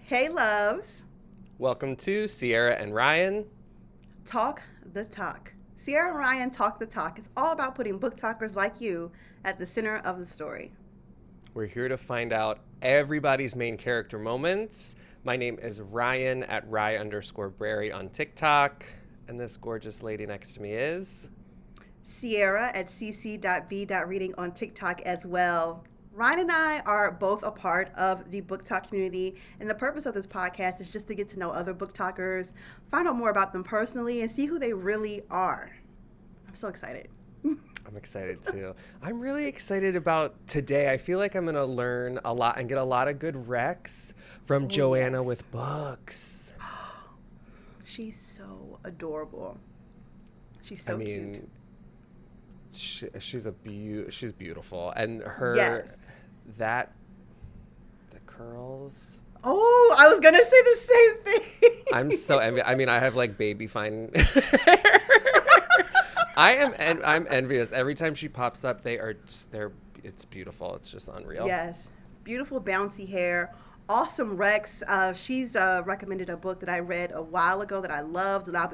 Hey, loves. Welcome to Sierra and Ryan. Talk the talk. Sierra and Ryan talk the talk. It's all about putting book talkers like you at the center of the story. We're here to find out everybody's main character moments. My name is Ryan at Rye_Brary on TikTok. And this gorgeous lady next to me is Sierra at cc.b.reading on TikTok as well. Ryan and I are both a part of the book talk community, and the purpose of this podcast is just to get to know other book talkers, find out more about them personally, and see who they really are. I'm so excited. I'm excited too. I'm really excited about today. I feel like I'm going to learn a lot and get a lot of good recs from Johanna yes. with books. She's so adorable. She's so cute. She's beautiful, and her Yes. the curls. Oh, I was gonna say the same thing. I'm so envious. I mean, I have like baby fine. I'm envious. Every time she pops up, it's beautiful. It's just unreal. Yes, beautiful bouncy hair, awesome Rex. She's recommended a book that I read a while ago that I loved, La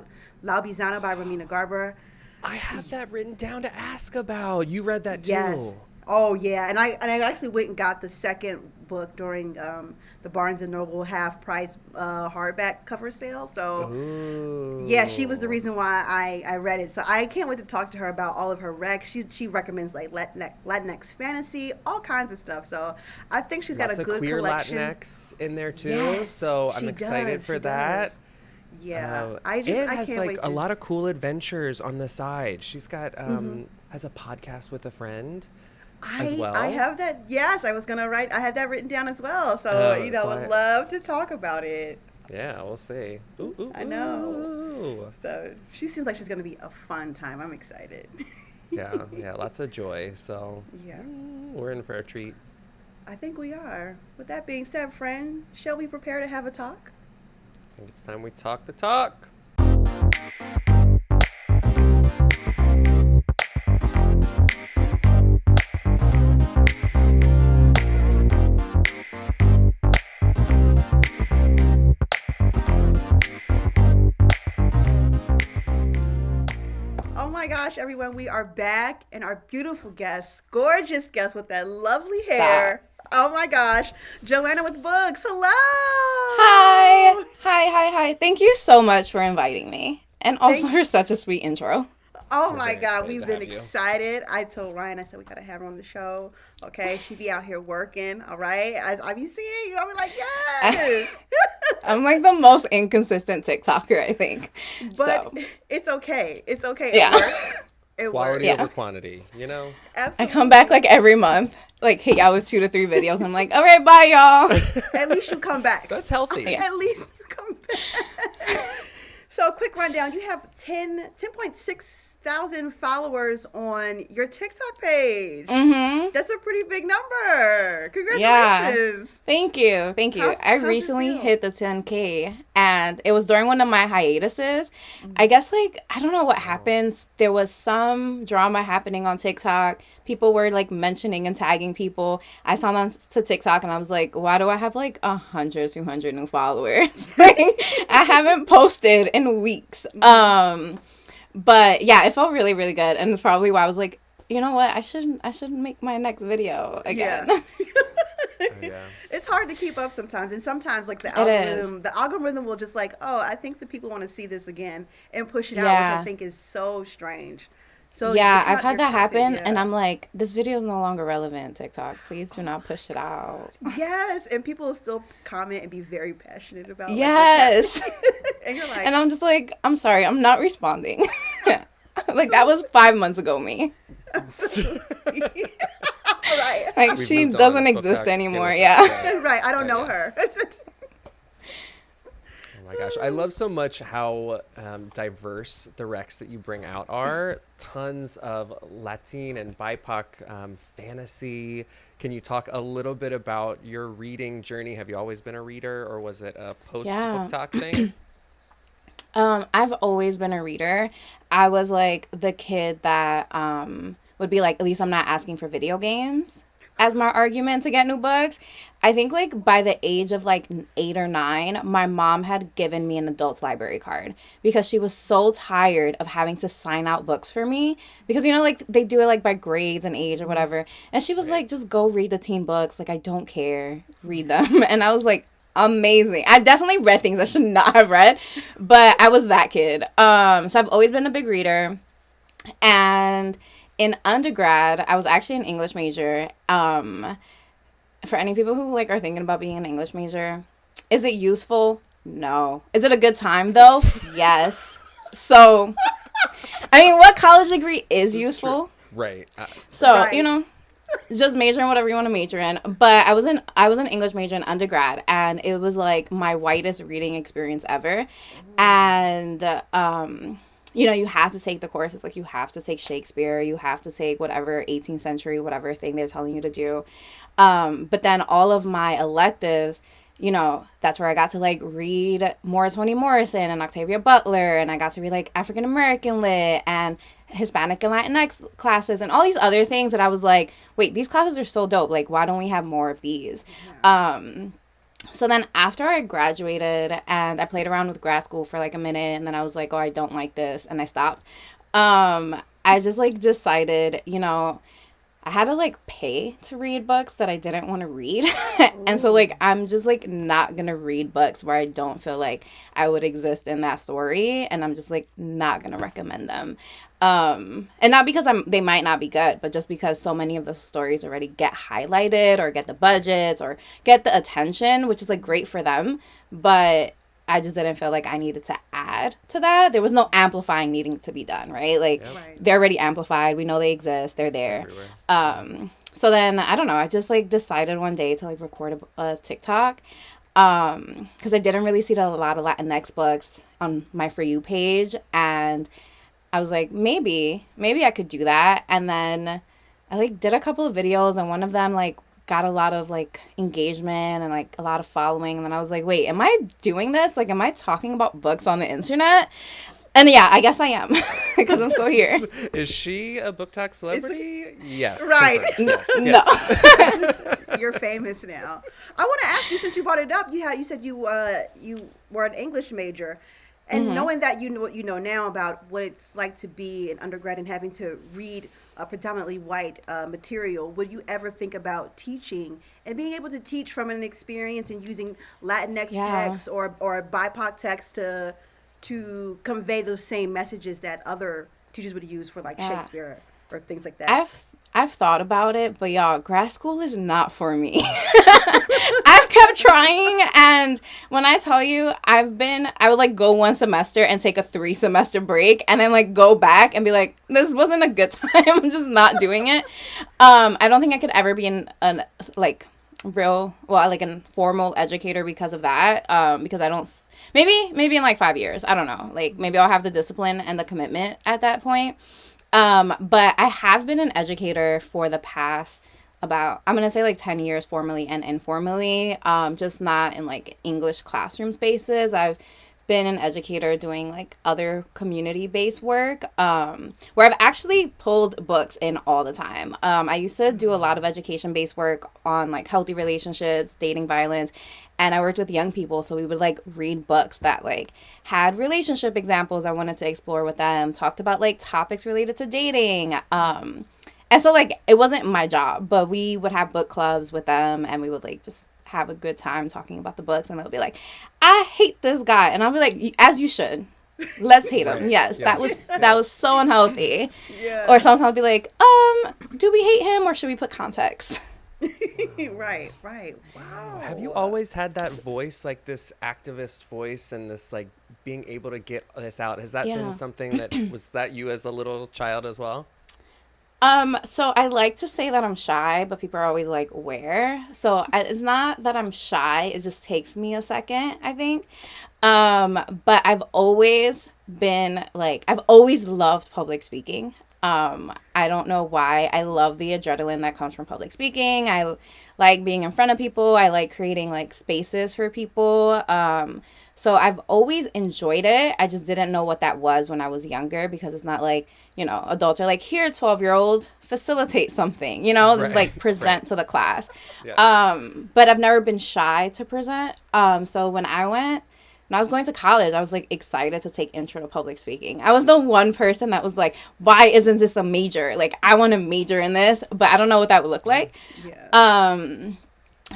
Bizana by Romina Garber. I have that written down to ask about. You read that too. Yes. Oh yeah, and I actually went and got the second book during the Barnes and Noble half price hardback cover sale. So Ooh. yeah, she was the reason why I read it. So I can't wait to talk to her about all of her recs. She recommends like Latinx fantasy, all kinds of stuff. So I think she's got Lots a good of queer collection. Latinx in there too. Yes, so I'm she excited does, for she that. does. Yeah, I has can't like wait a to. lot of cool adventures on the side. She's got has a podcast with a friend as well. I have that. Yes, I was gonna write. I had that written down as well. So would love to talk about it. Yeah, we'll see. Ooh, I know. ooh. So she seems like she's gonna be a fun time. I'm excited. Yeah, lots of joy. So Yeah, we're in for a treat. I think we are. With that being said, friend, shall we prepare to have a talk? I think it's time we talk the talk. Oh my gosh, everyone, we are back, and our beautiful guest, gorgeous guest with that lovely hair. Oh my gosh, Johanna with books. Hello. Hi. Thank you so much for inviting me. And also for such a sweet intro. Oh We're my very God, excited we've to been have you. excited. I told Ryan, I said, we got to have her on the show. Okay, she be out here working, all right? As I be seeing you, I'll be like, yes. I'm like the most inconsistent TikToker, I think. But so. it's okay. It's okay. Yeah. It works. It Quality works. over quantity, you know? Absolutely. I come back like every month, like hit y'all with 2 to 3 videos. I'm like, all right, bye, y'all. At least you come back. That's healthy. Yeah. At least you come back. So, quick rundown. You have 10.6 thousand followers on your TikTok page. Mm-hmm. That's a pretty big number. Yeah. Congratulations. Thank you. I How's it recently feel? hit the 10K, and it was during one of my hiatuses. I guess, like, I don't know what happens. There was some drama happening on TikTok. People were, like, mentioning and tagging people. I saw on to TikTok, and I was like, why do I have, like, 100, 200 new followers? Like, I haven't posted in weeks. But, yeah, it felt really, really good, and it's probably why I was like, you know what? I should make my next video again. Yeah. It's hard to keep up sometimes, and sometimes like It is. the algorithm will just like, oh, I think the people want to see this again and push it out, Yeah. which I think is so strange. So Yeah, your I've had your that happen, content, and yeah. I'm like, this video is no longer relevant, TikTok. Please do not push it out. Yes, and people will still comment and be very passionate about like, what's Yes. happening. And you're like, And I'm just like, I'm sorry, I'm not responding. Like, that was 5 months ago me. right, Like, We've she moved on. doesn't Booktok, exist get anymore, with it. yeah. right. I don't know Yeah. her. Oh my gosh. I love so much how diverse the recs that you bring out are. Tons of Latin and BIPOC fantasy. Can you talk a little bit about your reading journey? Have you always been a reader, or was it a Yeah. post-Booktok thing? I've always been a reader. I was like the kid that would be like, at least I'm not asking for video games. as my argument to get new books. I think like by the age of like 8 or 9, my mom had given me an adults library card because she was so tired of having to sign out books for me because, you know, like they do it like by grades and age or whatever. And she was like, just go read the teen books. Like, I don't care. Read them. And I was like, amazing. I definitely read things I should not have read, but I was that kid. So I've always been a big reader. And in undergrad, I was actually an English major. For any people who like are thinking about being an English major, is it useful? No. Is it a good time though? Yes. So, I mean, what college degree is useful? True. Right. So, Right. you know, just major in whatever you want to major in. But I was an English major in undergrad, and it was like my whitest reading experience ever. And you know, you have to take the courses. Like, you have to take Shakespeare. You have to take whatever 18th century, whatever thing they're telling you to do. But then all of my electives, you know, that's where I got to, like, read more Toni Morrison and Octavia Butler. And I got to read, like, African American Lit and Hispanic and Latinx classes and all these other things that I was like, wait, these classes are so dope. Like, why don't we have more of these? So then after I graduated and I played around with grad school for like a minute, and then I was like, oh, I don't like this, and I stopped. I just like decided, you know, I had to like pay to read books that I didn't want to read. And so like I'm just like not gonna read books where I don't feel like I would exist in that story, and I'm just like not gonna recommend them. And not because they might not be good, but just because so many of the stories already get highlighted or get the budgets or get the attention, which is like great for them, but I just didn't feel like I needed to add to that. There was no amplifying needing to be done, right? Like, they're already amplified. We know they exist. They're there. So then, I don't know. I just, like, decided one day to, like, record a TikTok. Because I didn't really see a lot of Latinx books on my For You page. And I was like, maybe I could do that. And then I, like, did a couple of videos. And one of them, like, got a lot of like engagement and like a lot of following, and then I was like, wait, am I doing this? Like, am I talking about books on the internet? And yeah, I guess I am because I'm still here. Is she a Booktok celebrity? Yes. Right. Yes. No. You're famous now. I want to ask you, since you brought it up, you said you were an English major, and knowing that you know what you know now about what it's like to be an undergrad and having to read a predominantly white material, would you ever think about teaching and being able to teach from an experience and using Latinx text or BIPOC text to convey those same messages that other teachers would use for like Shakespeare or things like that? I've thought about it, but y'all, grad school is not for me. I've kept trying, and when I tell you, I would like go one semester and take a 3-semester break, and then like go back and be like, this wasn't a good time. I'm just not doing it. I don't think I could ever be an like a formal educator because of that. Because I don't. Maybe in like 5 years. I don't know. Like, maybe I'll have the discipline and the commitment at that point. But I have been an educator for the past about, I'm going to say like 10 years formally and informally, just not in like English classroom spaces. I've been an educator doing like other community-based work, where I've actually pulled books in all the time. I used to do a lot of education-based work on like healthy relationships, dating violence, and I worked with young people, so we would like read books that like had relationship examples I wanted to explore with them, talked about like topics related to dating, and so like it wasn't my job, but we would have book clubs with them, and we would like just have a good time talking about the books, and they'll be like, I hate this guy, and I'll be like, as you should, let's hate him. Yes, that was so unhealthy. Or sometimes I'll be like, do we hate him or should we put context? Right. Wow. Have you always had that voice, like this activist voice, and this like being able to get this out? Has that been something that was that you as a little child as well? So I like to say that I'm shy, but people are always like, where? So it's not that I'm shy. It just takes me a second, I think. But I've always been like, I've always loved public speaking. I don't know why. I love the adrenaline that comes from public speaking. I like being in front of people. I like creating like spaces for people. So I've always enjoyed it. I just didn't know what that was when I was younger, because it's not like, adults are like, here, 12-year-old, facilitate something, just like present to the class. Yeah. But I've never been shy to present. So when I was going to college, I was like excited to take intro to public speaking. I was the one person that was like, why isn't this a major? Like, I want to major in this, but I don't know what that would look like. Yeah.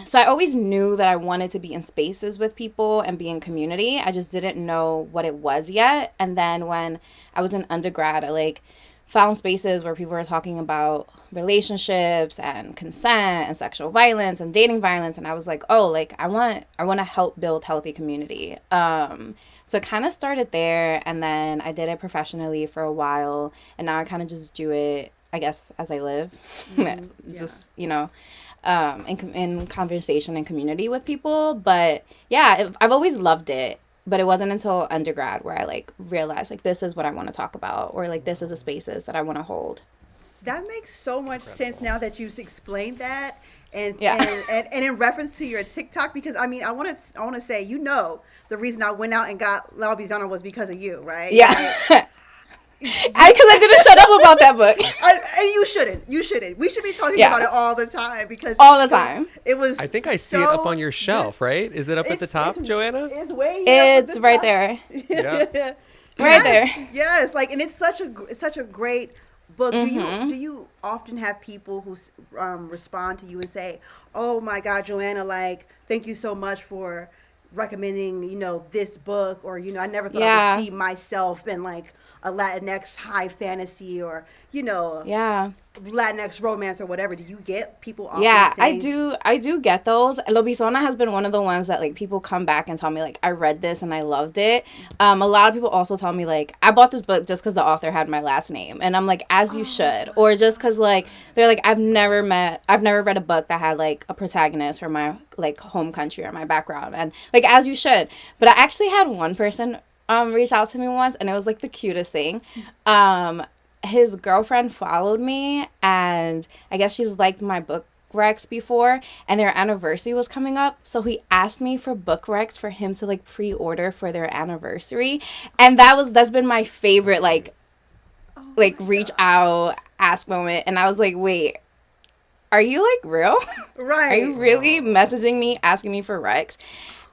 So I always knew that I wanted to be in spaces with people and be in community. I just didn't know what it was yet. And then when I was in undergrad, I like found spaces where people were talking about relationships and consent and sexual violence and dating violence, and I was like, oh, like I want to help build healthy community. So it kind of started there, and then I did it professionally for a while, and now I kind of just do it, I guess, as I live. Just in conversation and community with people. But yeah, I've always loved it. But it wasn't until undergrad where I like realized like this is what I want to talk about, or like this is the spaces that I want to hold. That makes so much sense now that you've explained that, and Yeah. and in reference to your TikTok, because I mean I want to say, the reason I went out and got La Bizana was because of you, right? Yeah. Because I didn't shut up about that book. And you shouldn't. We should be talking Yeah. about it all the time, because All the time. it was. I think I see it up on your shelf, right? Is it up at the top, Johanna? It's way here at It's the right top. there. Yeah. Right there. Yes, like, and it's such a great book. Mm-hmm. Do you often have people who respond to you and say, "Oh my God, Johanna, like, thank you so much for recommending, this book," or I never thought I would see myself in like a Latinx high fantasy, or Yeah. Latinx romance or whatever? Do you get people often Yeah, saying, I do get those. Lobisona has been one of the ones that like people come back and tell me like I read this and I loved it. A lot of people also tell me like I bought this book just because the author had my last name, and I'm like, as you should. Or just because like they're like, I've never read a book that had like a protagonist from my like home country or my background, and like as you should. But I actually had one person reach out to me once, and it was like the cutest thing. His girlfriend followed me, and I guess she's liked my book recs before, and their anniversary was coming up, so he asked me for book recs for him to like pre-order for their anniversary. And that's been my favorite like reach out, ask moment. And I was like, wait, are you like real? right? Are you really messaging me asking me for recs?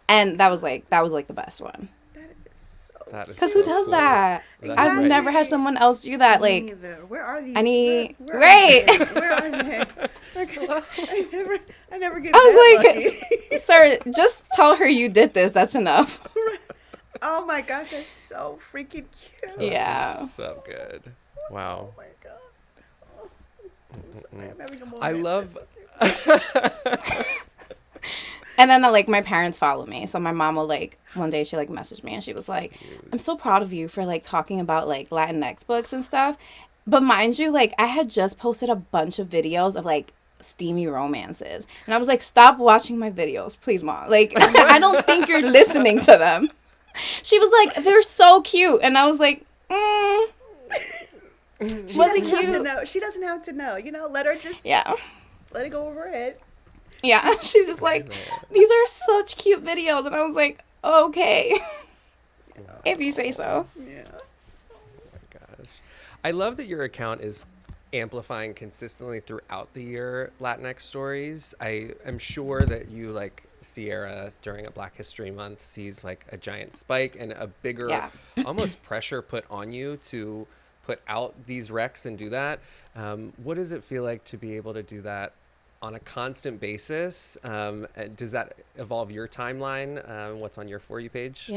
And that was like the best one. That is Because so who does cool. that? That's I've great. never had someone else do that. Me Like, neither. Where are these? I need- where right. Are they? Where are they? I never get. I that was like, lucky. sir, just tell her you did this. That's enough. Oh my gosh, that's so freaking cute. Yeah. So good. Wow. Oh my god. Oh, I'm sorry, I'm having a moment. I love. And then like my parents follow me, so my mom will like one day she like messaged me and she was like, I'm so proud of you for like talking about like Latinx books and stuff. But mind you, like I had just posted a bunch of videos of like steamy romances, and I was like, stop watching my videos, please, Mom. Like I don't think you're listening to them. She was like, they're so cute, and I was like, was it cute? She doesn't have to know. Let her just Yeah. let it go over it. Yeah, she's just like, these are such cute videos. And I was like, okay, if you say so. Yeah. Oh my gosh. I love that your account is amplifying consistently throughout the year Latinx stories. I am sure that you, like Sierra, during a Black History Month, sees like a giant spike and a bigger almost pressure put on you to put out these recs and do that. What does it feel like to be able to do that on a constant basis? Does that evolve your timeline? What's on your For You page?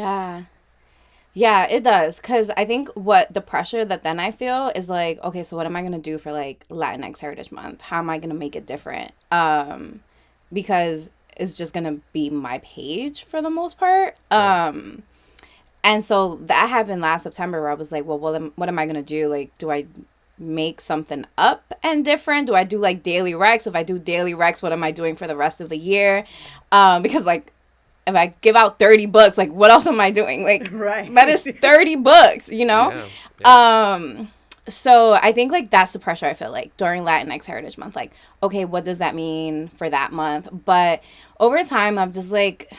Yeah, it does. Because I think what the pressure that then I feel is like, okay, so what am I going to do for like Latinx Heritage Month? How am I going to make it different? Because it's just going to be my page for the most part. And so that happened last September where I was like, well, what am I going to do? Like, do I make something up and different? Do I do like daily recs? If I do daily recs, what am I doing for the rest of the year? Because like if I give out 30 books, like what else am I doing? Like Right. that is 30 books, Yeah. So I think like that's the pressure I feel like during Latinx Heritage Month. Like, okay, what does that mean for that month? But over time, I've just like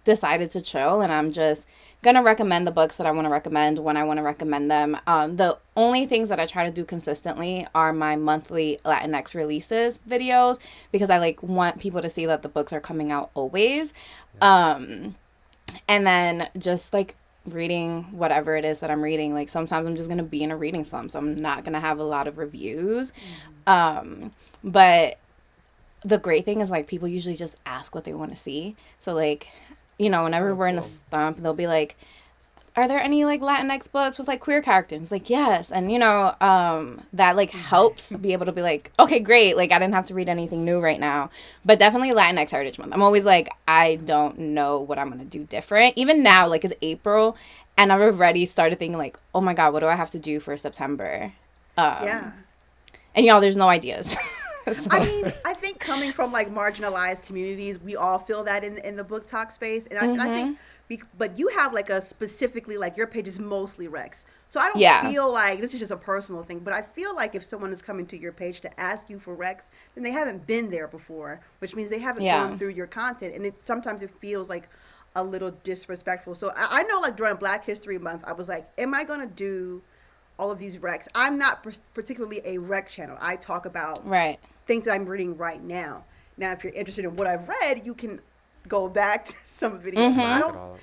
decided to chill, and I'm just gonna recommend the books that I want to recommend when I want to recommend them. The only things that I try to do consistently are my monthly Latinx releases videos, because I like want people to see that the books are coming out always. Um, and then just like reading whatever it is that I'm reading. Like sometimes I'm just gonna be in a reading slump, so I'm not gonna have a lot of reviews. But the great thing is like people usually just ask what they want to see. So like, whenever we're in a slump, they'll be like, are there any like Latinx books with like queer characters? Like, yes. And that like helps be able to be like, okay, great. Like I didn't have to read anything new right now. But definitely Latinx Heritage Month. I'm always like, I don't know what I'm gonna do different. Even now, like it's April, and I've already started thinking like, oh my God, what do I have to do for September? Yeah. And y'all, there's no ideas. So. I mean, I think coming from like marginalized communities, we all feel that in the book talk space, and I think, but you have like a specifically like your page is mostly Rex, so I don't feel like this is just a personal thing, but I feel like if someone is coming to your page to ask you for Rex, then they haven't been there before, which means they haven't gone through your content, and sometimes it feels like a little disrespectful. So I know like during Black History Month, I was like, am I gonna do all of these recs? I'm not particularly a rec channel. I talk about things that I'm reading right now. Now, if you're interested in what I've read, you can go back to some videos.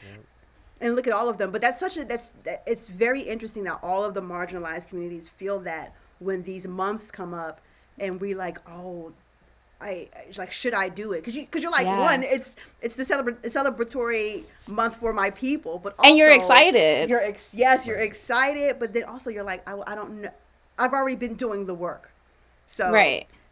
And look at all of them. But it's very interesting that all of the marginalized communities feel that when these months come up, and we like, oh, I like, should I do it? Because you're like, one, it's the celebratory month for my people, but also, and you're excited. You're excited, but then also you're like, I don't know, I've already been doing the work, so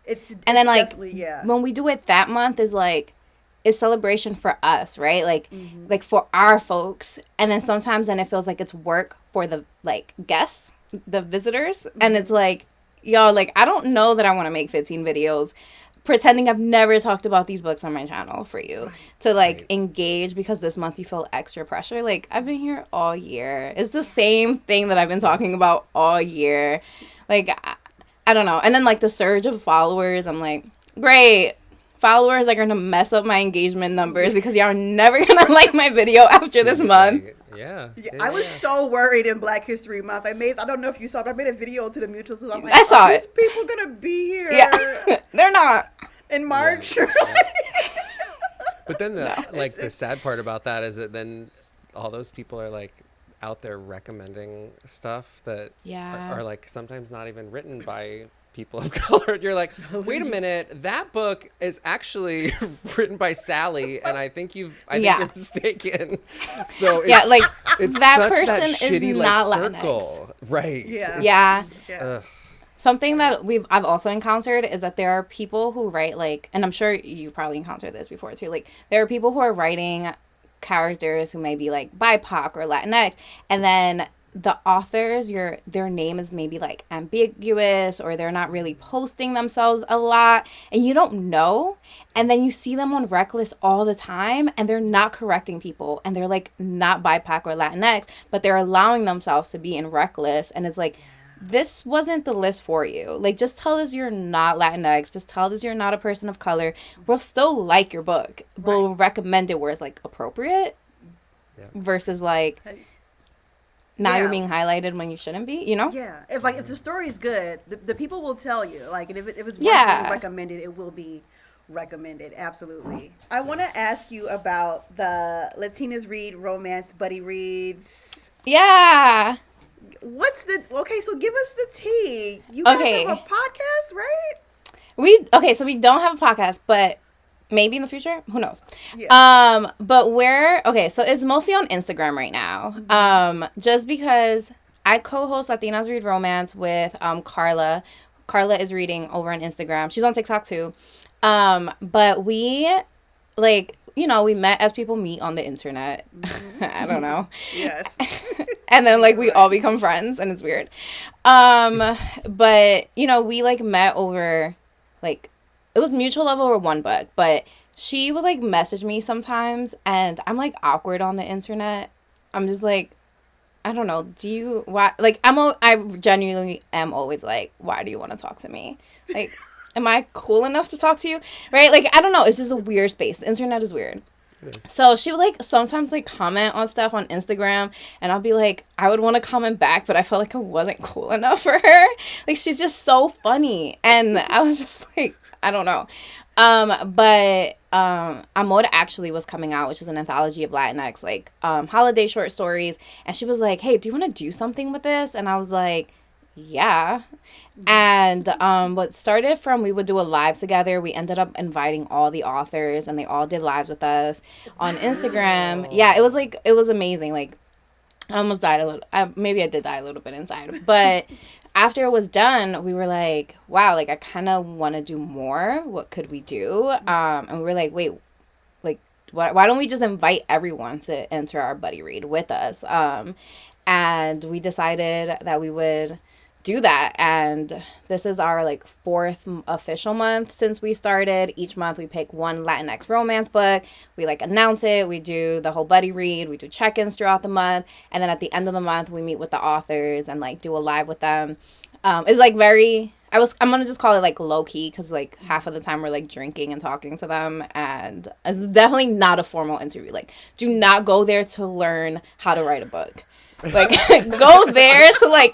it's then like when we do it that month is like it's celebration for us, right? Like like for our folks, and then sometimes then it feels like it's work for the like guests, the visitors, and it's like, y'all, like I don't know that I want to make 15 videos pretending I've never talked about these books on my channel for you to like engage, because this month you feel extra pressure. Like I've been here all year. It's the same thing that I've been talking about all year. Like I don't know. And then like the surge of followers, I'm like, great. Followers are gonna mess up my engagement numbers because y'all are never gonna like my video after this month. Yeah. I was so worried in Black History Month. I don't know if you saw it, but I made a video to the mutuals. So I'm like, I saw it. These people gonna be here. Yeah. They're not. In March. Yeah. But then the sad part about that is that then all those people are like out there recommending stuff that are like sometimes not even written by people of color. You're like, wait a minute, that book is actually written by Sally, and I think you're mistaken. So it's that such person shitty, is not like, Latinx. circle. Right. Yeah. Something that I've also encountered is that there are people who write like, and I'm sure you probably encountered this before too, like there are people who are writing characters who may be like BIPOC or Latinx, and then the authors, their name is maybe like ambiguous, or they're not really posting themselves a lot, and you don't know, and then you see them on rec lists all the time, and they're not correcting people, and they're like not BIPOC or Latinx, but they're allowing themselves to be in rec lists, and it's like, this wasn't the list for you. Like, just tell us you're not Latinx. Just tell us you're not a person of color. We'll still like your book. We'll recommend it where it's, like, appropriate versus, like, now you're being highlighted when you shouldn't be, you know? Yeah. If the story's good, the people will tell you. Like, and if it's worth being recommended, it will be recommended. Absolutely. I want to ask you about the Latinas Read Romance Buddy Reads. Yeah. Okay, so give us the tea. You guys have a podcast, right? So we don't have a podcast, but maybe in the future, who knows? Yeah. But so it's mostly on Instagram right now. Just because I co-host Latinas Read Romance with Carla. Carla is reading over on Instagram. She's on TikTok too. But we we met as people meet on the internet. I don't know. Yes. And then we all become friends, and it's weird. But we met over it was mutual love over one book, but she would message me sometimes, and I'm awkward on the internet. I'm just I don't know. Why, like, I genuinely am always like, why do you want to talk to me? Like, am I cool enough to talk to you? Right? Like, I don't know. It's just a weird space. The internet is weird. So she would, like, sometimes, like, comment on stuff on Instagram, and I'll be like, I would want to comment back, but I felt like I wasn't cool enough for her. Like, she's just so funny. And I was just like, I don't know. But Amor actually was coming out, which is an anthology of Latinx, like, holiday short stories. And she was like, hey, do you want to do something with this? And I was like, yeah. And what started from, we would do a live together. We ended up inviting all the authors, and they all did lives with us on Instagram. Yeah, it was amazing. Like, I almost died a little. Maybe I did die a little bit inside. But after it was done, we were like, wow, like, I kind of want to do more. What could we do? And we were like, wait, like, why don't we just invite everyone to enter our buddy read with us? And we decided that we would do that. And this is our, like, 4th official month since we started. Each month we pick one Latinx romance book. We, like, announce it. We do the whole buddy read. We do check-ins throughout the month. And then at the end of the month, we meet with the authors and, like, do a live with them. It's, like, I'm going to just call it, like, low-key, because, like, half of the time we're, like, drinking and talking to them. And it's definitely not a formal interview. Like, do not go there to learn how to write a book. Like, go there to, like,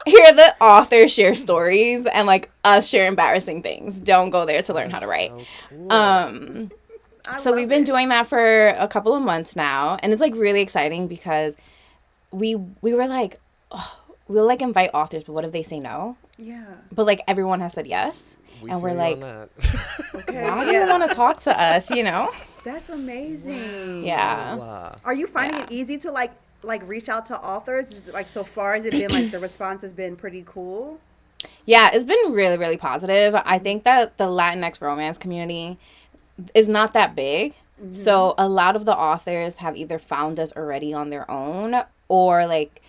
hear the author share stories and, like, us share embarrassing things. Don't go there to learn how to write. So cool. So we've been doing that for a couple of months now, and it's, like, really exciting because we were like, oh, we'll, like, invite authors, but what if they say no? Yeah. But, like, everyone has said yes, and we're like, okay, why do you want to talk to us? You know? That's amazing. Yeah. Wow. Are you finding it easy to like reach out to authors? Like, so far, has it been like the response has been pretty cool? Yeah, it's been really, really positive. I think that the Latinx romance community is not that big. Mm-hmm. So a lot of the authors have either found us already on their own, or, like,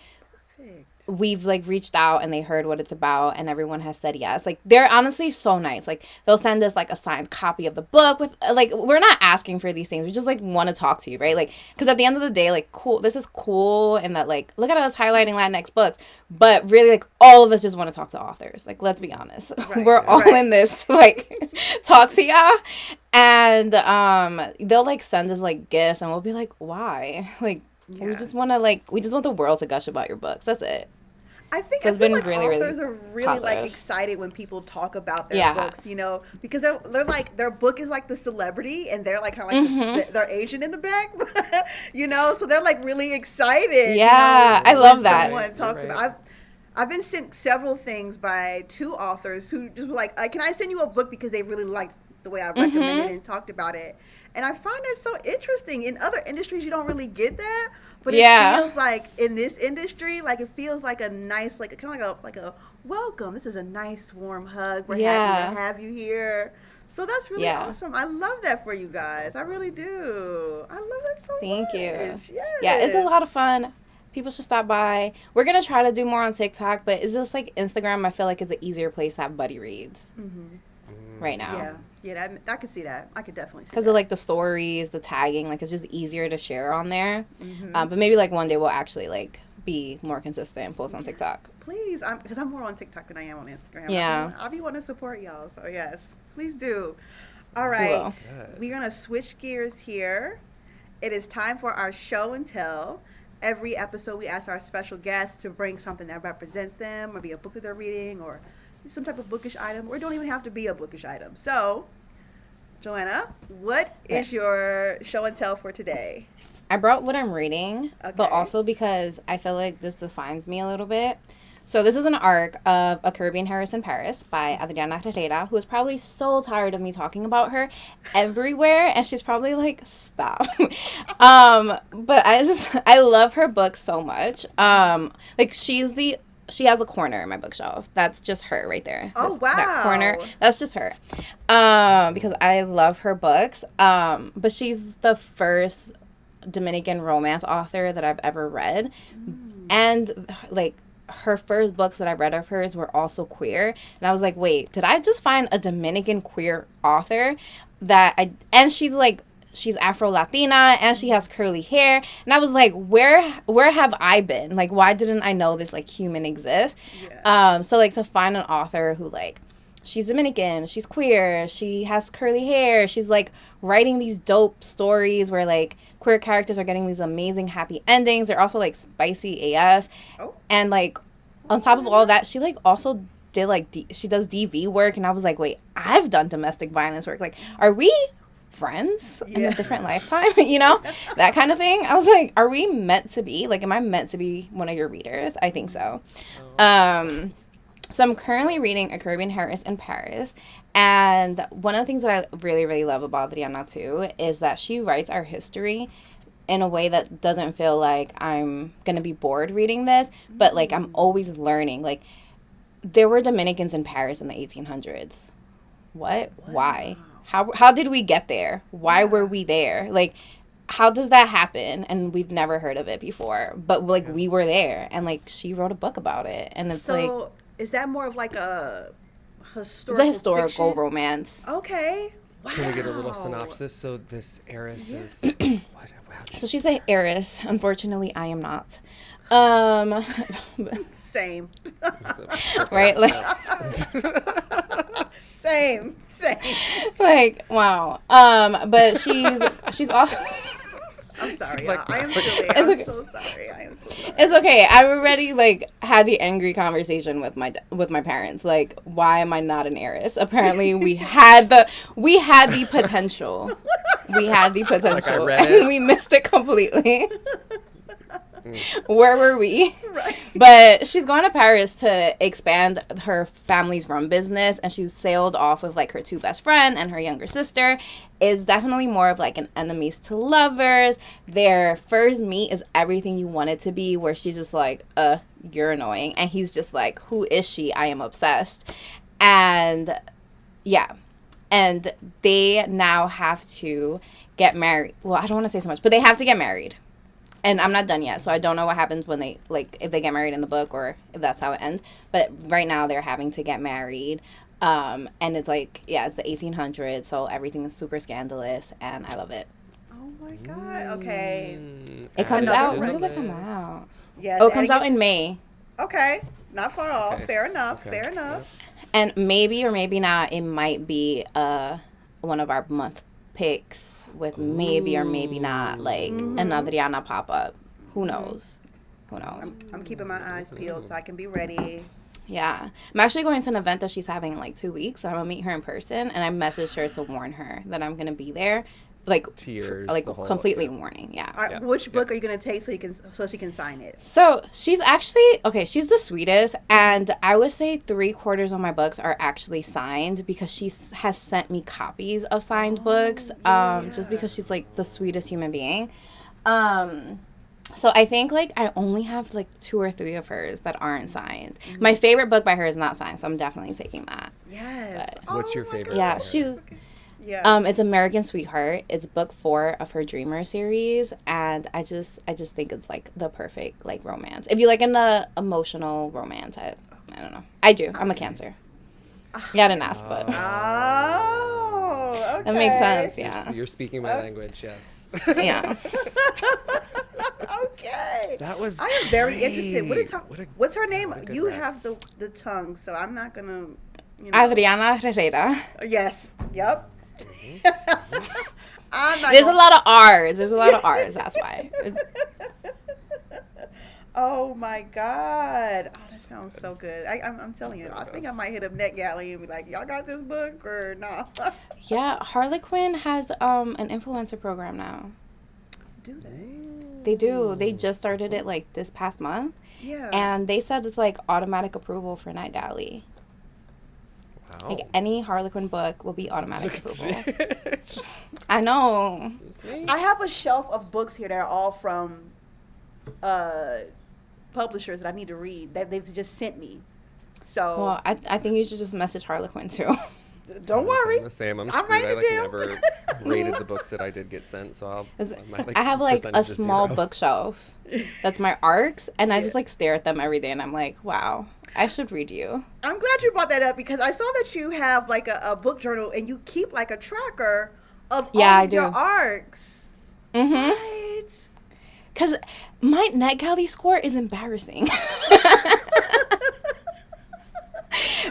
we've, like, reached out and they heard what it's about and everyone has said yes. Like, they're honestly so nice. Like, they'll send us, like, a signed copy of the book with, like, we're not asking for these things. We just, like, want to talk to you, right? Like, because at the end of the day, like, cool, this is cool, and that, like, look at us highlighting Latinx books, but really, like, all of us just want to talk to authors. Like, let's be honest. Right, we're all in this to, like, talk to y'all. And they'll, like, send us, like, gifts, and we'll be like, why? Like, yes. we just want the world to gush about your books. That's it. I think so I feel like really, authors are really positive. Like, excited when people talk about their books, you know, because they're like, their book is like the celebrity, and they're like kind of like their Asian in the back, you know, so they're like really excited. Yeah, you know, I love that. Someone talks about. I've been sent several things by 2 authors who just were like, can I send you a book, because they really liked the way I recommended it and talked about it. And I find it so interesting. In other industries, you don't really get that. But it feels like in this industry, like, it feels like a nice, like, kind of like a welcome. This is a nice, warm hug. We're happy to have you here. So that's really awesome. I love that for you guys. I really do. I love it so much. Thank you. Yes. Yeah, it's a lot of fun. People should stop by. We're going to try to do more on TikTok, but it's just like Instagram, I feel like, is an easier place to have buddy reads right now. Yeah, I can see that. I could definitely see that. Because of, like, the stories, the tagging, like, it's just easier to share on there. But maybe, like, one day we'll actually, like, be more consistent and post on TikTok. Please, because I'm more on TikTok than I am on Instagram. Yeah. I'll be wanting to support y'all, so yes, please do. All right, we're going to switch gears here. It is time for our show and tell. Every episode, we ask our special guests to bring something that represents them, or be a book that they're reading, or some type of bookish item, or it don't even have to be a bookish item. So, Johanna, what is your show and tell for today? I brought what I'm reading, but also because I feel like this defines me a little bit. So this is an arc of A Caribbean Heiress in Paris by Adriana Herrera, who is probably so tired of me talking about her everywhere, and she's probably like, stop. But I love her book so much. Like, she has a corner in my bookshelf. That's just her right there. Oh, wow. That corner. That's just her. Because I love her books. But she's the first Dominican romance author that I've ever read. And, like, her first books that I read of hers were also queer. And I was like, wait, did I just find a Dominican queer author and she's, like, she's Afro-Latina and she has curly hair. And I was like, where have I been? Like, why didn't I know this, like, human exists? Yeah. So, like, to find an author who, like, she's Dominican, she's queer, she has curly hair, she's, like, writing these dope stories where, like, queer characters are getting these amazing happy endings. They're also, like, spicy AF. Oh. And, like, on top of all that, she, like, also did, like, she does DV work. And I was like, wait, I've done domestic violence work. Like, are we friends in a different lifetime? You know, that kind of thing. I was like, are we meant to be? Like, am I meant to be one of your readers? I think so. So I'm currently reading A Caribbean Heiress in Paris. And one of the things that I really, really love about Adriana, too, is that she writes our history in a way that doesn't feel like I'm going to be bored reading this, but, like, I'm always learning. Like, there were Dominicans in Paris in the 1800s. What? Why? How did we get there? Why were we there? Like, how does that happen? And we've never heard of it before. But, like, we were there. And, like, she wrote a book about it. And it's, like... So, is that more of, like, a historical It's a historical fiction? romance. Okay. Wow. Can we get a little synopsis? So this heiress is what? So she's an heiress. Unfortunately, I am not. Same. Right? Like, Same. like, wow. But she's off. I'm sorry, Like, y'all. I am silly. It's I'm okay. so sorry. I am so sorry. It's okay. I already, like, had the angry conversation with my parents. Like, why am I not an heiress? Apparently, we had the potential. We had the potential, read it. and we missed it completely. Where were we? Right. But she's going to Paris to expand her family's rum business, and she's sailed off with, like, her two best friends and her younger sister. It's definitely more of, like, an enemies to lovers. Their first meet is everything you want it to be, where she's just like, you're annoying. And he's just like, who is she? I am obsessed. And, yeah. And they now have to get married. Well, I don't want to say so much, but they have to get married. And I'm not done yet, so I don't know what happens when they, like, if they get married in the book or if that's how it ends. But right now they're having to get married. And it's like, yeah, it's the 1800s, so everything is super scandalous, and I love it. Oh my God. Okay. It comes Another out. When does it romance. come out? Yes. Oh, it comes out in May. Okay. Not far off. Okay. Fair enough. Okay. Fair enough. And maybe or maybe not, it might be one of our month picks with maybe or maybe not, like, an Adriana pop-up. Who knows? Who knows? I'm keeping my eyes peeled so I can be ready. Yeah. I'm actually going to an event that she's having in, like, 2 weeks. So I'm going to meet her in person. And I messaged her to warn her that I'm going to be there. Like, Tears, like, the whole- completely warning. Yeah. All right, Yeah. which book are you gonna take so she can sign it? So she's actually, okay, she's the sweetest. And I would say 3/4 of my books are actually signed because she has sent me copies of signed books. Just because she's, like, the sweetest human being. So I think, like, I only have, like, 2 or 3 of hers that aren't signed. My favorite book by her is not signed, so I'm definitely taking that. Yes. But- What's your my favorite? God. Yeah, by her? she's... Yeah. It's American Sweetheart. It's book 4 of her Dreamer series, and I just think it's, like, the perfect, like, romance. If you like an emotional romance, I don't know. I do. I'm a Cancer. Yeah, I didn't ask, but Oh, okay. that makes sense. Yeah, You're speaking my language, yes. yeah. Okay. That was I am very great. interested. What's her name? what a good You rap. have the tongue, so I'm not gonna. Adriana Herrera. Yes. Yep. I'm not. There's a lot of R's. That's why. Oh my God! Oh, that sounds so good. I'm telling you, I think I might hit up NetGalley and be like, "Y'all got this book or no?" Yeah, Harlequin has an influencer program now. Do they? They do. They just started it, like, this past month, Yeah. and they said it's, like, automatic approval for NetGalley. Wow. Like, any Harlequin book will be automatic approval. Look I know. I have a shelf of books here that are all from publishers that I need to read that they've just sent me. So Well, I think you should just message Harlequin too. don't worry. I'm the same. I'm I'm screwed. writing I it like down. never rated the books that I did get sent, so I have, like, a percentage is small 0. bookshelf. That's my arcs, and I just, like, stare at them every day, and I'm like, wow, I should read you. I'm glad you brought that up because I saw that you have like a book journal and you keep like a tracker of Yeah, all I of your do. arcs. Mm-hmm. What? Because my NetGalley score is embarrassing.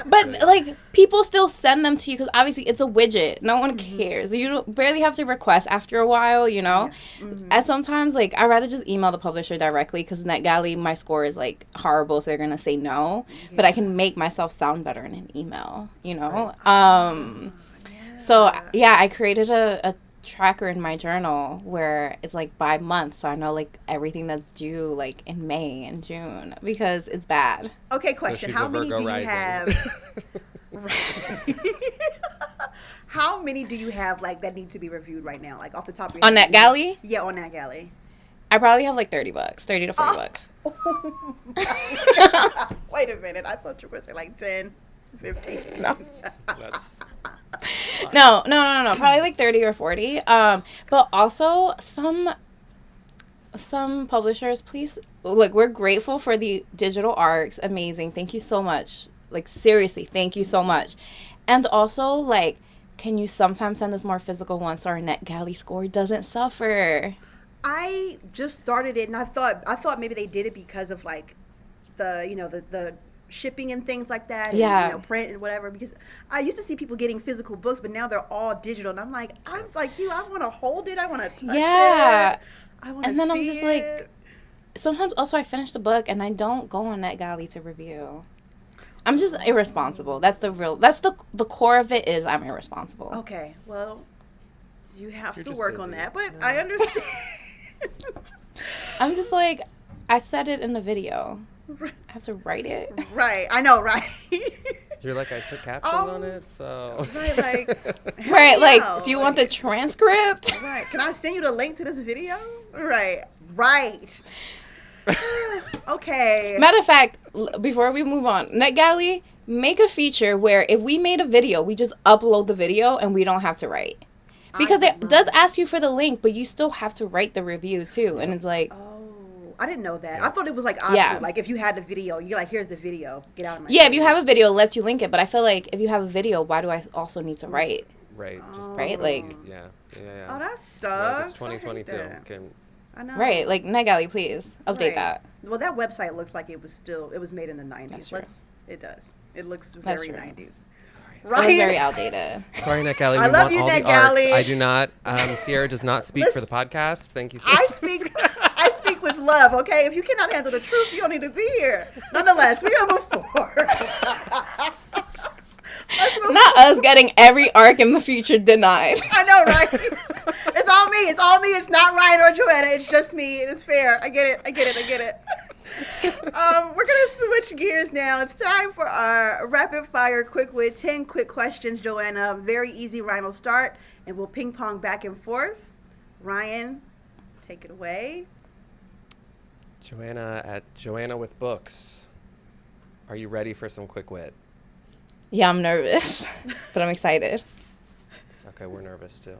But Good. like people still send them to you because obviously it's a widget. No one cares. You barely have to request after a while, you know. Yeah. And sometimes like I rather just email the publisher directly because NetGalley my score is like horrible, so they're gonna say no. But I can make myself sound better in an email, you know. So yeah, I created a tracker in my journal where it's like by month, so I know like everything that's due like in May and June because it's bad. Okay, So question. she's How a many Virgo do you rising. have? Right. How many do you have like that need to be reviewed right now? Like off the top of your On head? NetGalley, Yeah, on NetGalley. I probably have like $30, 30 to 40 bucks. Oh my God. Wait a minute. I thought you were saying like 10, 15. No. That's No. Probably like 30 or 40. But also some publishers, please look, we're grateful for the digital arcs. Amazing. Thank you so much. Like seriously, thank you so much. And also like can you sometimes send us more physical ones so our NetGalley score doesn't suffer? I just started it and I thought maybe they did it because of like the shipping and things like that, and Yeah. print and whatever, because I used to see people getting physical books, but now they're all digital and I'm like you, I want to hold it, I want to touch Yeah. it, I want to And then I'm see just like, it. sometimes also I finish the book and I don't go on NetGalley to review. I'm just irresponsible. That's the core of it is I'm irresponsible. Okay, well, you have You're to just work on busy. that, but Yeah. I understand. I'm just like, I said it in the video. I have to write it. Right, I know, right? You're like, I put captions on it, so. Right, like, hell Right, yeah, like, do you want the transcript? Right, can I send you the link to this video? Right. Okay. Matter of fact, before we move on, NetGalley, make a feature where if we made a video, we just upload the video and we don't have to write. Because it does ask you for the link, but you still have to write the review too. And it's like, Oh, I didn't know that. I thought it was like optional. Yeah. Like if you had the video, you're like, here's the video. Get out of my yeah, if you face. have a video, it lets you link it. But I feel like if you have a video, why do I also need to write? Right. Just Right, like- yeah. Oh, that Like, sucks. it's 2022. I hate that. Can I know. Right, like NetGalley, please update Right. that. Well, that website looks like it was made in the 90s. That's true. It does. It looks That's very true. 90s. sorry. So Right. it's very outdated. Sorry, NetGalley. I We love want you, all the NetGalley. arcs. I do not. Sierra does not speak for the podcast. Thank you so I much. speak with love, okay? If you cannot handle the truth, you don't need to be here. Nonetheless, we're number 4. Not us getting every arc in the future denied. I know, right? It's all me. It's not Ryan or Johanna. It's just me. It's fair. I get it. We're gonna switch gears now. It's time for our rapid fire quick wit. 10 quick questions, Johanna. Very easy. Ryan will start, and we'll ping pong back and forth. Ryan, take it away. Johanna at Johanna with Books. Are you ready for some quick wit? Yeah, I'm nervous, but I'm excited. It's okay, we're nervous too.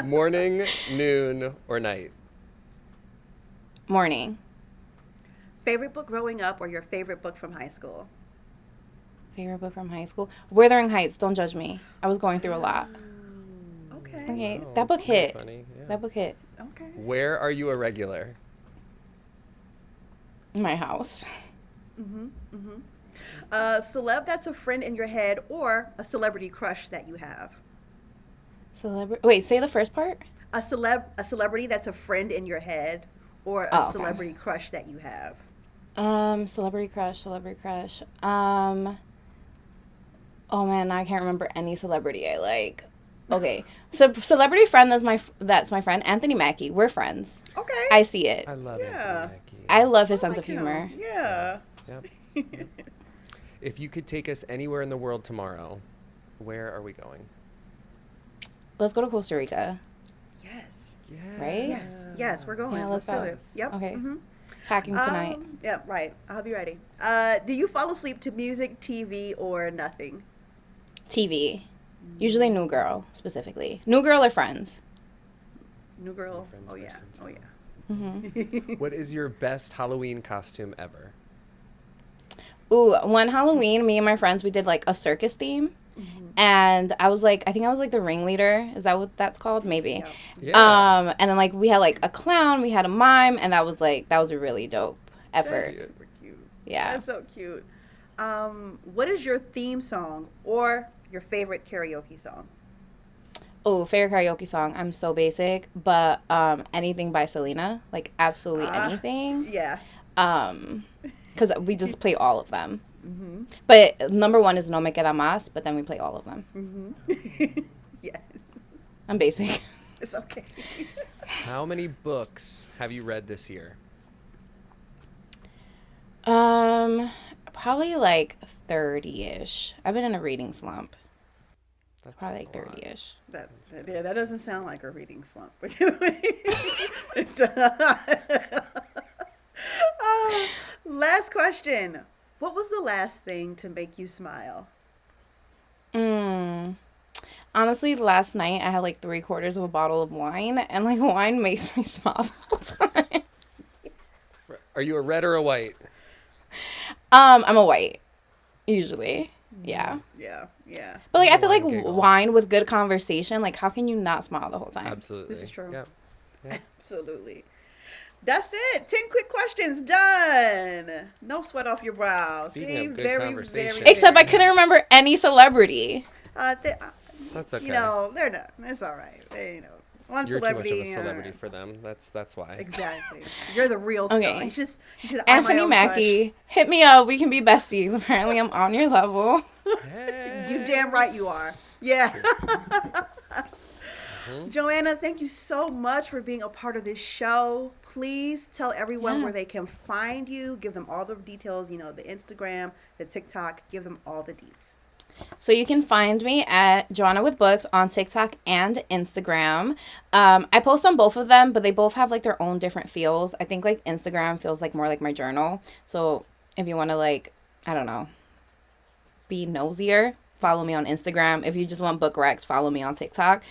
Morning, noon, or night? Morning. Favorite book growing up, or your favorite book from high school? Favorite book from high school? Wuthering Heights. Don't judge me. I was going through a lot. Okay. Okay, Oh, that book pretty hit. funny, yeah. That book hit. Okay. Where are you a regular? My house. Celeb that's a friend in your head, or a celebrity crush that you have. Wait, say the first part. A celebrity that's a friend in your head, or a Oh, okay. celebrity crush that you have. Celebrity crush. Oh man, I can't remember any celebrity I like. Okay, so celebrity friend that's my friend Anthony Mackie. We're friends. Okay. I see it. I love Yeah. Anthony Mackie. I love his I sense like of humor. him. Yeah. Yep. If you could take us anywhere in the world tomorrow, where are we going? Let's go to Costa Rica. Yes. Yeah. Right? Yes, we're going. Yeah, let's let's do go. it. Yep. Okay. Mhm. Packing tonight. Yeah, right. I'll be ready. Do you fall asleep to music, TV, or nothing? TV. Usually New Girl, specifically. New Girl or Friends. New Girl. Friends Oh yeah. person, Oh too. yeah. Mm-hmm. What is your best Halloween costume ever? Ooh, one Halloween, me and my friends, we did like a circus theme. And I was like, I think I was like the ringleader. Is that what that's called? Maybe. Yeah. Yeah. And then like we had like a clown, we had a mime, and that was a really dope effort. That's super cute. Yeah. That's so cute. What is your theme song or your favorite karaoke song? Oh, favorite karaoke song. I'm so basic, but anything by Selena, like absolutely anything. Yeah. Because we just play all of them. Mm-hmm. But number one is No Me Queda Más, but then we play all of them. Mm-hmm. Yes. I'm basic. It's okay. How many books have you read this year? Probably like 30-ish. I've been in a reading slump. That's Probably like a lot. 30-ish. That doesn't sound like a reading slump. Last question. What was the last thing to make you smile? Honestly, last night I had like 3/4 of a bottle of wine, and like wine makes me smile the whole time. Are you a red or a white? I'm a white, usually. Yeah. Yeah. But like I feel like Wine giggle. wine with good conversation, like how can you not smile the whole time? Absolutely. This is true. Yep. Absolutely. That's it. 10 quick questions done. No sweat off your brow. Speaking of good very, conversation. very, Except I very- couldn't remember any celebrity. That's okay. You know, they're not. It's all right. One You're celebrity. too much of a celebrity for them. That's why. Exactly. You're the real star. Okay. You should eye my Anthony own Mackie, hit me up. We can be besties. Apparently, I'm on your level. crush. You damn right you are. Yeah. Johanna, thank you so much for being a part of this show. Please tell everyone where they can find you. Give them all the details, the Instagram, the TikTok. Give them all the deets. So you can find me at Johanna with Books on TikTok and Instagram. I post on both of them, but they both have like their own different feels. I think like Instagram feels like more like my journal. So if you want to like, I don't know, be nosier, follow me on Instagram. If you just want book recs, follow me on TikTok.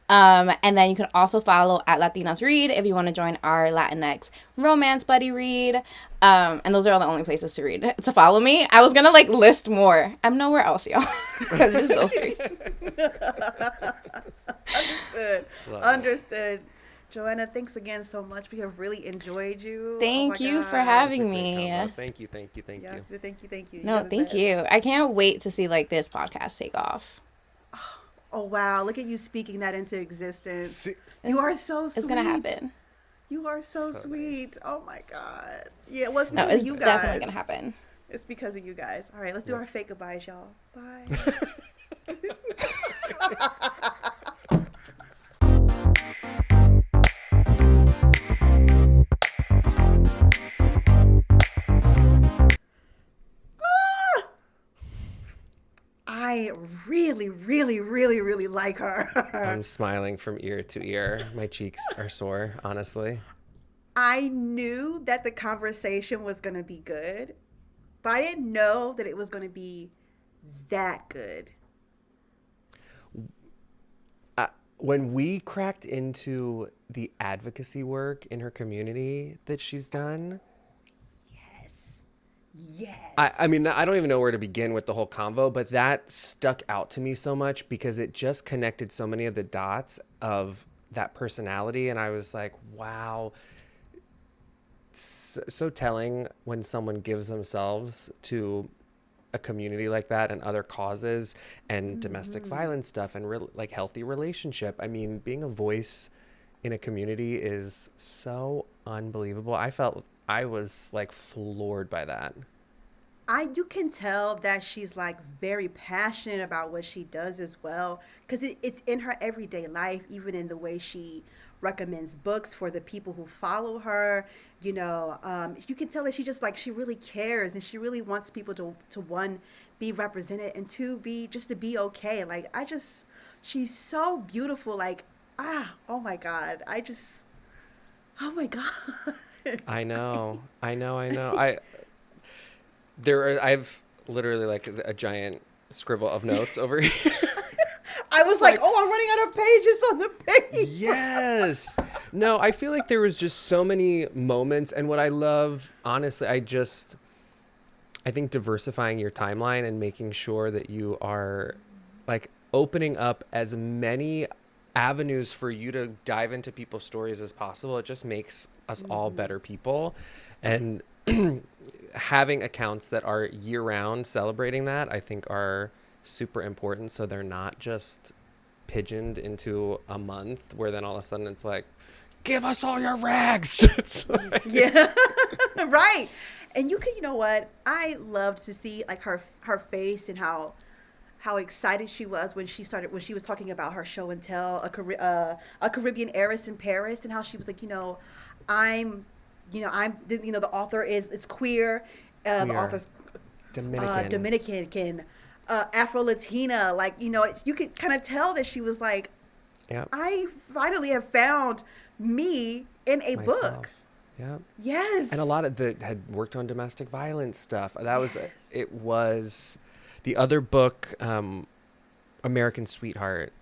And then you can also follow at Latinas Read if you want to join our Latinx romance buddy read. And those are all the only places to read. To follow me, I was gonna like list more. I'm nowhere else, y'all, because it's those three. Understood. Johanna, thanks again so much. We have really enjoyed you. Thank you for God. having Great me. combo. Thank you. Yeah, thank you. No, You're the thank best. you. I can't wait to see like this podcast take off. Oh wow! Look at you speaking that into existence. See, You are so sweet. It's gonna happen. You are so So sweet. nice. Oh my god. Yeah, well, it's No, because it's of you guys. definitely gonna happen. It's because of you guys. All right, let's do our fake goodbyes, y'all. Bye. I really, really, really, really like her. I'm smiling from ear to ear. My cheeks are sore, honestly. I knew that the conversation was going to be good, but I didn't know that it was going to be that good. When we cracked into the advocacy work in her community that she's done, Yes. I mean, I don't even know where to begin with the whole convo, but that stuck out to me so much because it just connected so many of the dots of that personality. And I was like, wow, so telling when someone gives themselves to a community like that and other causes and domestic violence stuff and like healthy relationship. I mean, being a voice in a community is so unbelievable. I was like floored by that. You can tell that she's like very passionate about what she does as well, because it's in her everyday life, even in the way she recommends books for the people who follow her. You can tell that she really cares, and she really wants people to one, be represented, and two, to be okay. Like she's so beautiful. Like oh my god, oh my god. I know. I've literally like a giant scribble of notes over here. I was like, oh, I'm running out of pages on the page. Yes. No, I feel like there was just so many moments. And what I love, honestly, I think diversifying your timeline and making sure that you are like opening up as many avenues for you to dive into people's stories as possible. It just makes us all better people. And having accounts that are year round celebrating that, I think, are super important. So they're not just pigeoned into a month where then all of a sudden it's like, give us all your rags. It's like, Yeah. Right. And you know what? I loved to see like her face and how excited she was when she was talking about her show and tell, a Caribbean heiress in Paris, and how she was like, I'm, the author it's queer, the are author's Dominican. Afro Latina, like, you could kind of tell that she was like, Yeah. I finally have found me in a book. Myself. Yeah. Yes. And a lot of had worked on domestic violence stuff. That was, Yes. it was the other book, American Sweetheart.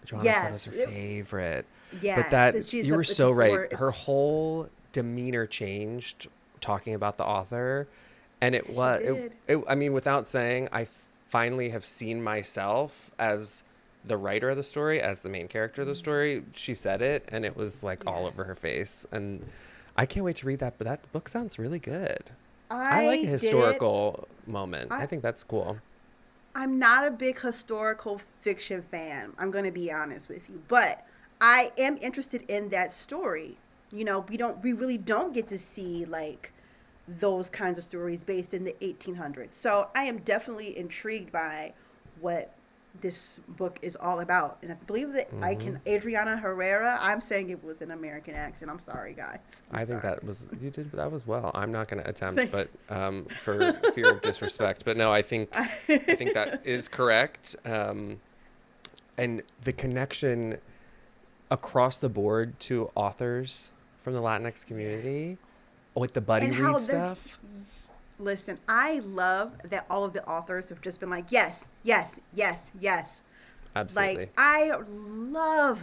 Johanna said was her favorite. Yes. But that, She's you were so right. it's- Her whole demeanor changed talking about the author. And it was, did. I mean, without saying, I finally have seen myself as the writer of the story, as the main character of the story. She said it, and it was like all over her face. And I can't wait to read that, but that book sounds really good. I like a historical moment. I think that's cool. I'm not a big historical fiction fan. I'm going to be honest with you, but I am interested in that story. We really don't get to see like those kinds of stories based in the 1800s. So I am definitely intrigued by what this book is all about. And I believe that Adriana Herrera, I'm saying it with an American accent. I'm sorry, guys. I think you did that was well. I'm not going to attempt, but for fear of disrespect. But no, I think that is correct. And the connection across the board to authors from the Latinx community with the buddy read stuff. Listen, I love that all of the authors have just been like, yes, yes, yes, yes. Absolutely. Like, I love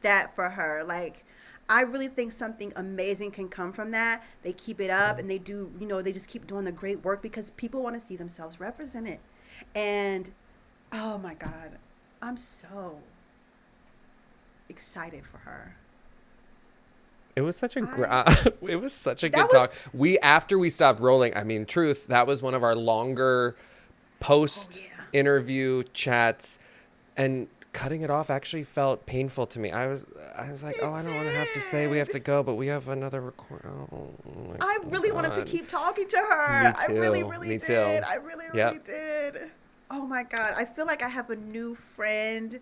that for her. Like, I really think something amazing can come from that. They keep it up, and they do, they just keep doing the great work because people want to see themselves represented. And, oh my God, I'm so excited for her. It was such a good talk. After we stopped rolling, I mean, truth, that was one of our longer post interview chats, and cutting it off actually felt painful to me. I was like, I don't want to have to say we have to go, but we have another record. I really wanted to keep talking to her. Me too. I really, really Me did. too. I really, really did. Oh my God. I feel like I have a new friend.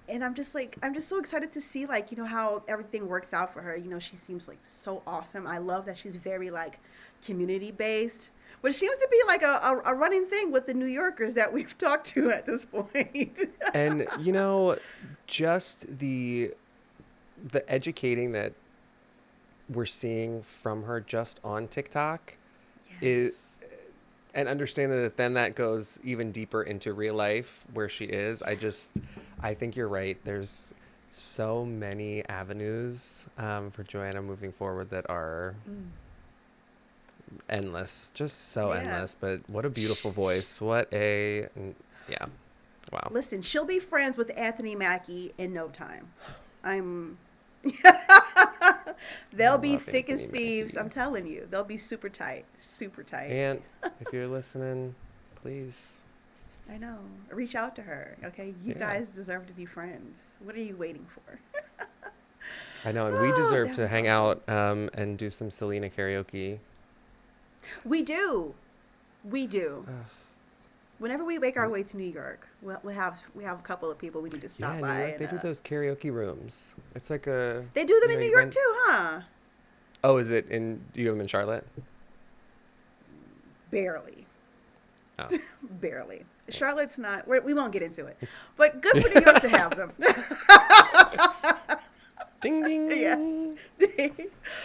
And I'm just so excited to see, like, how everything works out for her. She seems like so awesome. I love that she's very like community based, which seems to be like a running thing with the New Yorkers that we've talked to at this point. And, just the educating that we're seeing from her just on TikTok and understanding that then that goes even deeper into real life where she is. I think you're right. There's so many avenues for Johanna moving forward that are endless, just so endless. But what a beautiful voice. Wow. Listen, she'll be friends with Anthony Mackie in no time. They'll be thick as thieves. I'm telling you, they'll be super tight, super tight. And if you're listening, please. I know. Reach out to her. Okay, you guys deserve to be friends. What are you waiting for? I know, and we deserve to hang out and do some Selena karaoke. We do. Whenever we make our way to New York, we have a couple of people we need to stop by. New York, they do those karaoke rooms. It's like a. They do them in New York too, huh? Oh, is it in? Do you have them in Charlotte? Barely. Oh. Barely. Charlotte's not. We won't get into it, but good for New York to have them. Ding ding. Yeah.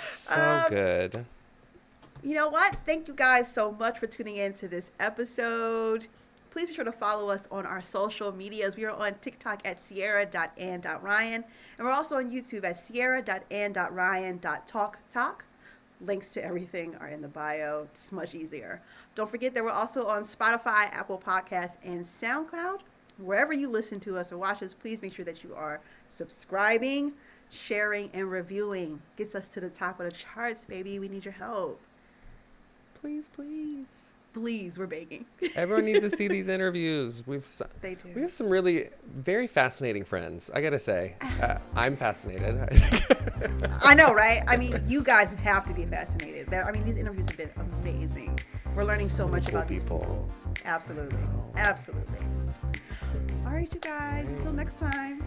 So good. You know what? Thank you guys so much for tuning in to this episode. Please be sure to follow us on our social medias. We are on TikTok at sierra.and.ryan. And we're also on YouTube at sierra.and.ryan.talktok. Links to everything are in the bio. It's much easier. Don't forget that we're also on Spotify, Apple Podcasts, and SoundCloud. wherever you listen to us or watch us, please make sure that you are subscribing, sharing, and reviewing. Gets us to the top of the charts, baby. We need your help. Please, please. Please, we're begging. Everyone needs to see these interviews. They do. We have some really very fascinating friends. I gotta say, I'm fascinated. I know, right? I mean, you guys have to be fascinated. These interviews have been amazing. We're learning so much cool about these people. Absolutely. Absolutely. All right, you guys. Until next time.